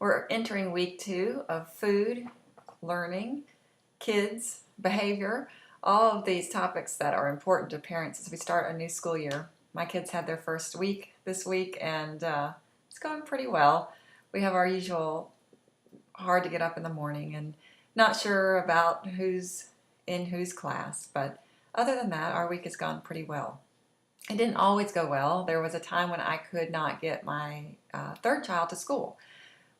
We're entering week 2 of food, learning, kids, behavior, all of these topics that are important to parents as we start a new school year. My kids had their first week this week, and it's going pretty well. We have our usual hard to get up in the morning and not sure about who's in whose class, but other than that, our week has gone pretty well. It didn't always go well. There was a time when I could not get my third child to school.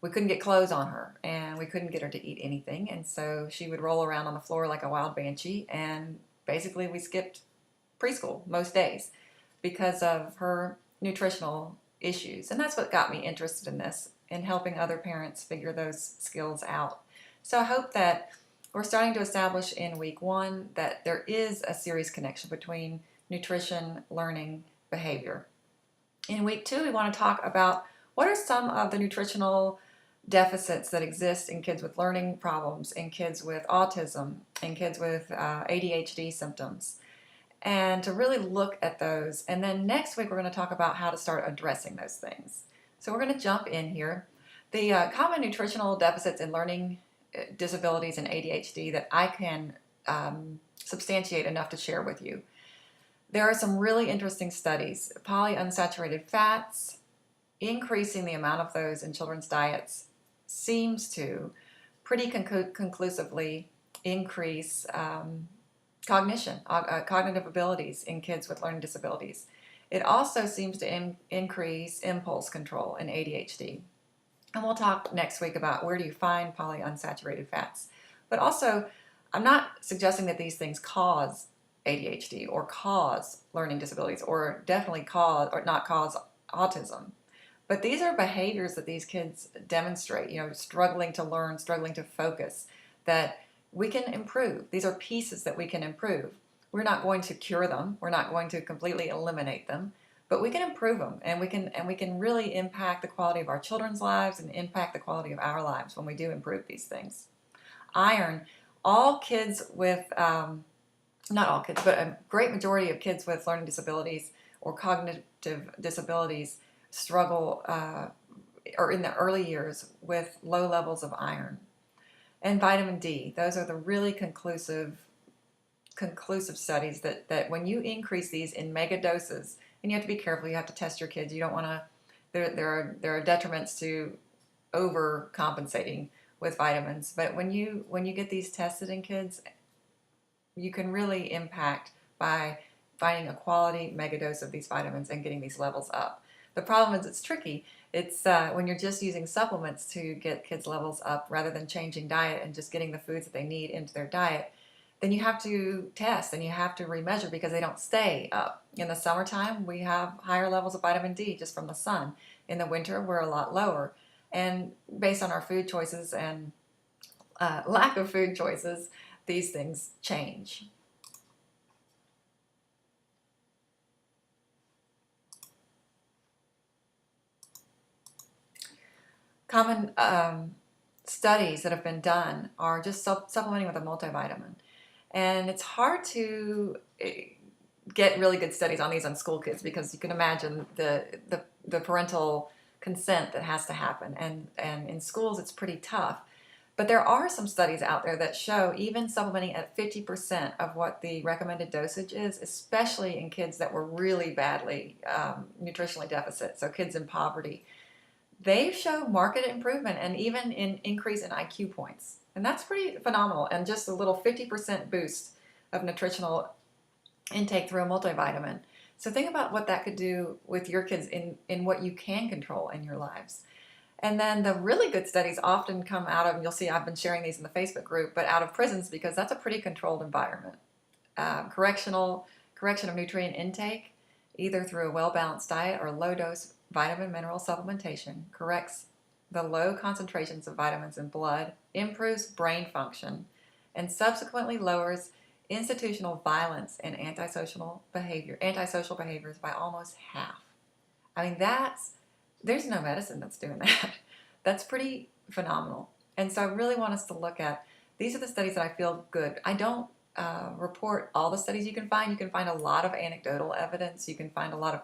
We couldn't get clothes on her, and we couldn't get her to eat anything, and so she would roll around on the floor like a wild banshee, and basically we skipped preschool most days because of her nutritional issues. And that's what got me interested in this, in helping other parents figure those skills out. So I hope that we're starting to establish in week 1 that there is a serious connection between nutrition, learning, behavior. In week 2, we want to talk about what are some of the nutritional deficits that exist in kids with learning problems, in kids with autism, in kids with ADHD symptoms, and to really look at those. And then next week, we're going to talk about how to start addressing those things. So we're going to jump in here. The common nutritional deficits in learning disabilities and ADHD that I can substantiate enough to share with you. There are some really interesting studies. Polyunsaturated fats, increasing the amount of those in children's diets seems to pretty conclusively increase cognition, cognitive abilities in kids with learning disabilities. It also seems to increase impulse control in ADHD. And we'll talk next week about where do you find polyunsaturated fats. But also, I'm not suggesting that these things cause ADHD or cause learning disabilities or definitely cause or not cause autism. But these are behaviors that these kids demonstrate, struggling to learn, struggling to focus, that we can improve. These are pieces that we can improve. We're not going to cure them. We're not going to completely eliminate them, but we can improve them, and we can really impact the quality of our children's lives and impact the quality of our lives when we do improve these things. Iron, all kids with, not all kids, but a great majority of kids with learning disabilities or cognitive disabilities struggle or in the early years with low levels of iron. And vitamin D, those are the really conclusive studies that when you increase these in mega doses, and you have to be careful, you have to test your kids, you don't want to, there are detriments to overcompensating with vitamins, but when you get these tested in kids, you can really impact by finding a quality megadose of these vitamins and getting these levels up. The problem is it's tricky. It's when you're just using supplements to get kids' levels up rather than changing diet and just getting the foods that they need into their diet, then you have to test and you have to remeasure because they don't stay up. In the summertime, we have higher levels of vitamin D just from the sun. In the winter, we're a lot lower. And based on our food choices and lack of food choices, these things change. Common studies that have been done are just supplementing with a multivitamin. And it's hard to get really good studies on these on school kids because you can imagine the parental consent that has to happen. And in schools, it's pretty tough. But there are some studies out there that show even supplementing at 50% of what the recommended dosage is, especially in kids that were really badly nutritionally deficit, so kids in poverty, they show marked improvement and even an increase in IQ points. And that's pretty phenomenal. And just a little 50% boost of nutritional intake through a multivitamin. So think about what that could do with your kids in what you can control in your lives. And then the really good studies often come out of, and you'll see I've been sharing these in the Facebook group, but out of prisons because that's a pretty controlled environment. Correction of nutrient intake, either through a well-balanced diet or low-dose vitamin mineral supplementation, corrects the low concentrations of vitamins in blood, improves brain function, and subsequently lowers institutional violence and antisocial behaviors by almost half. I mean, there's no medicine that's doing that. That's pretty phenomenal. And so I really want us to look at, these are the studies that I feel good. I don't report all the studies you can find. You can find a lot of anecdotal evidence. You can find a lot of,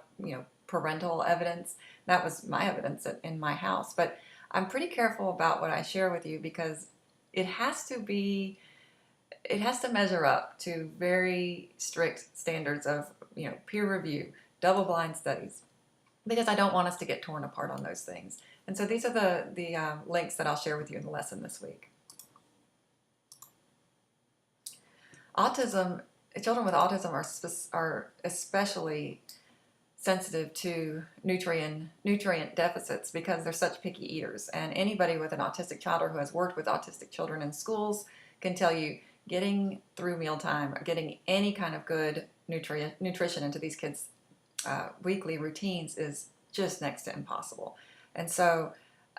parental evidence. That was my evidence in my house. But I'm pretty careful about what I share with you because it has to measure up to very strict standards of, peer review, double-blind studies, because I don't want us to get torn apart on those things. And so these are the links that I'll share with you in the lesson this week. Children with autism are especially sensitive to nutrient deficits because they're such picky eaters. And anybody with an autistic child or who has worked with autistic children in schools can tell you getting through mealtime, or getting any kind of good nutrition into these kids' weekly routines is just next to impossible. And so,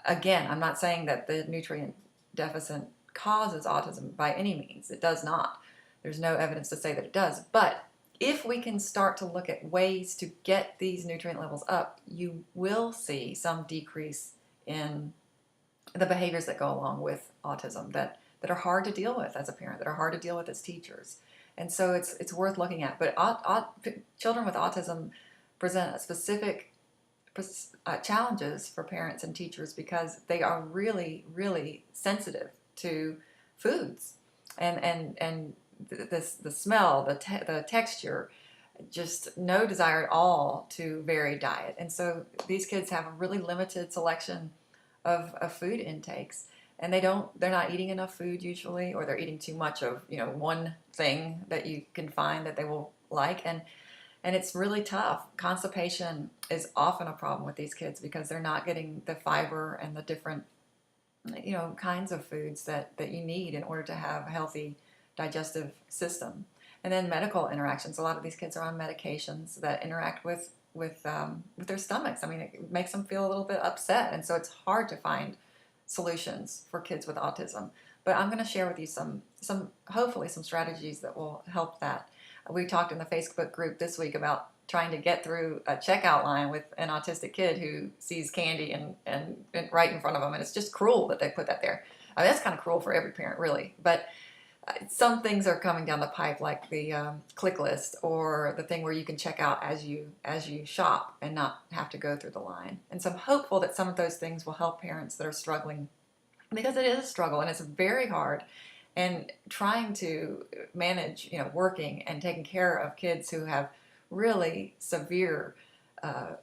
again, I'm not saying that the nutrient deficit causes autism by any means. It does not. There's no evidence to say that it does. But if we can start to look at ways to get these nutrient levels up, you will see some decrease in the behaviors that go along with autism that are hard to deal with as a parent, that are hard to deal with as teachers. And so it's worth looking at. But children with autism present specific challenges for parents and teachers because they are really, really sensitive to foods and the smell, the texture, just no desire at all to vary diet. And so these kids have a really limited selection of food intakes, and they're not eating enough food usually, or they're eating too much of one thing that you can find that they will like, and it's really tough. Constipation is often a problem with these kids because they're not getting the fiber and the different kinds of foods that you need in order to have a healthy digestive system. And then medical interactions. A lot of these kids are on medications that interact with their stomachs. I mean, it makes them feel a little bit upset, and so it's hard to find solutions for kids with autism. But I'm going to share with you some hopefully some strategies that will help that. We talked in the Facebook group this week about trying to get through a checkout line with an autistic kid who sees candy and right in front of them, and it's just cruel that they put that there. I mean, that's kind of cruel for every parent, really. But some things are coming down the pipe, like the click list, or the thing where you can check out as you shop and not have to go through the line. And so I'm hopeful that some of those things will help parents that are struggling, because it is a struggle and it's very hard. And trying to manage, working and taking care of kids who have really severe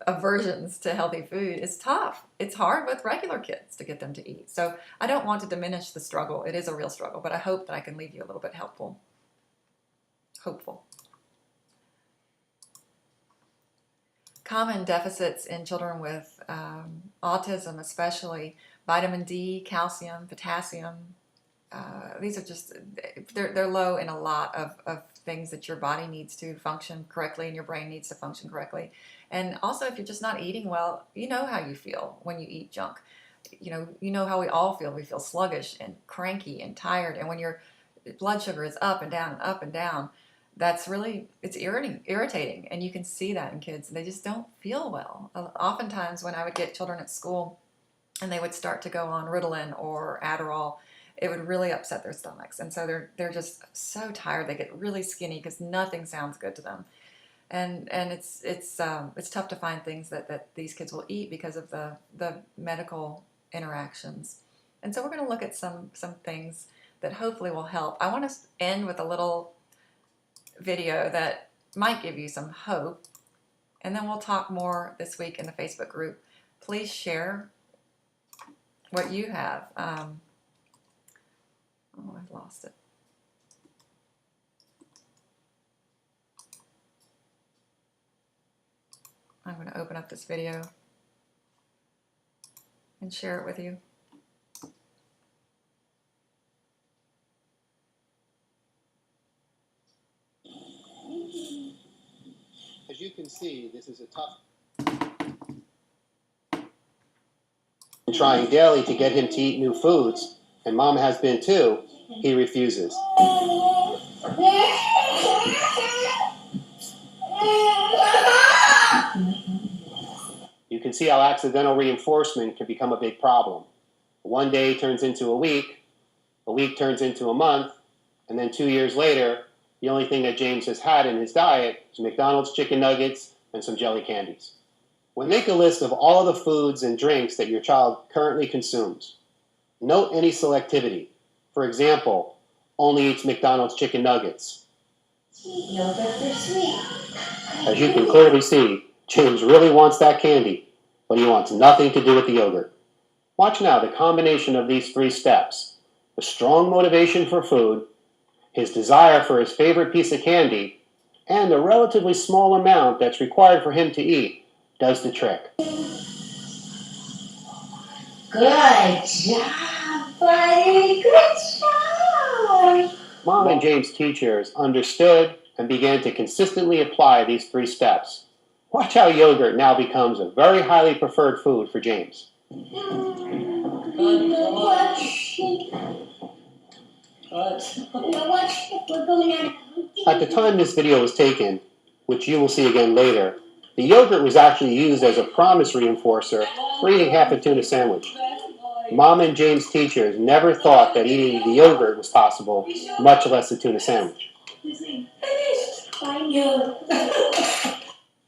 aversions to healthy food is tough. It's hard with regular kids to get them to eat. So I don't want to diminish the struggle. It is a real struggle, but I hope that I can leave you a little bit hopeful. Common deficits in children with autism, especially vitamin D, calcium, potassium. These are just, they're low in a lot of things that your body needs to function correctly and your brain needs to function correctly. And also, if you're just not eating well, you know how you feel when you eat junk. You know how we all feel. We feel sluggish and cranky and tired. And when your blood sugar is up and down, that's really, it's irritating. And you can see that in kids. They just don't feel well. Oftentimes when I would get children at school and they would start to go on Ritalin or Adderall, it would really upset their stomachs. And so they're just so tired. They get really skinny because nothing sounds good to them. And it's tough to find things that these kids will eat because of the medical interactions. And so we're going to look at some things that hopefully will help. I want to end with a little video that might give you some hope, and then we'll talk more this week in the Facebook group. Please share what you have. Oh, I've lost it. I'm going to open up this video and share it with you. As you can see, this is a tough. Trying daily to get him to eat new foods, and Mom has been too. He refuses. You can see how accidental reinforcement can become a big problem. One day turns into a week turns into a month, and then 2 years later, the only thing that James has had in his diet is McDonald's chicken nuggets and some jelly candies. Make a list of all of the foods and drinks that your child currently consumes. Note any selectivity. For example, only eats McDonald's chicken nuggets. Yogurt for sweet. As you can clearly see, James really wants that candy, but he wants nothing to do with the yogurt. Watch now the combination of these 3 steps. A strong motivation for food, his desire for his favorite piece of candy, and a relatively small amount that's required for him to eat does the trick. Good job, buddy. Good job. Mom and James' teachers understood and began to consistently apply these 3 steps. Watch how yogurt now becomes a very highly preferred food for James. At the time this video was taken, which you will see again later, the yogurt was actually used as a promise reinforcer for eating half a tuna sandwich. Mom and James' teachers never thought that eating the yogurt was possible, much less a tuna sandwich.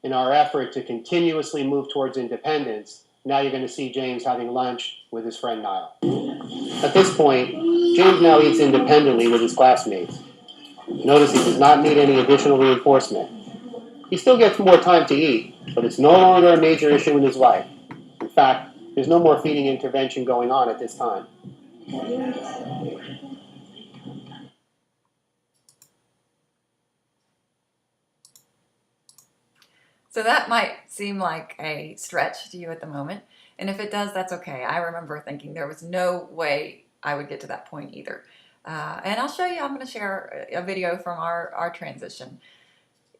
In our effort to continuously move towards independence, now you're going to see James having lunch with his friend Niall. At this point, James now eats independently with his classmates. Notice he does not need any additional reinforcement. He still gets more time to eat, but it's no longer a major issue in his life. In fact, there's no more feeding intervention going on at this time. So that might seem like a stretch to you at the moment. And if it does, that's okay. I remember thinking there was no way I would get to that point either. And I'll show you, I'm going to share a video from our transition.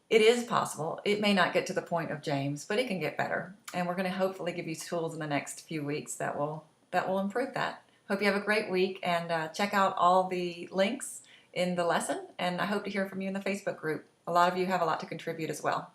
It is possible. It may not get to the point of James, but it can get better. And we're going to hopefully give you tools in the next few weeks that will improve that. Hope you have a great week, and check out all the links in the lesson. And I hope to hear from you in the Facebook group. A lot of you have a lot to contribute as well.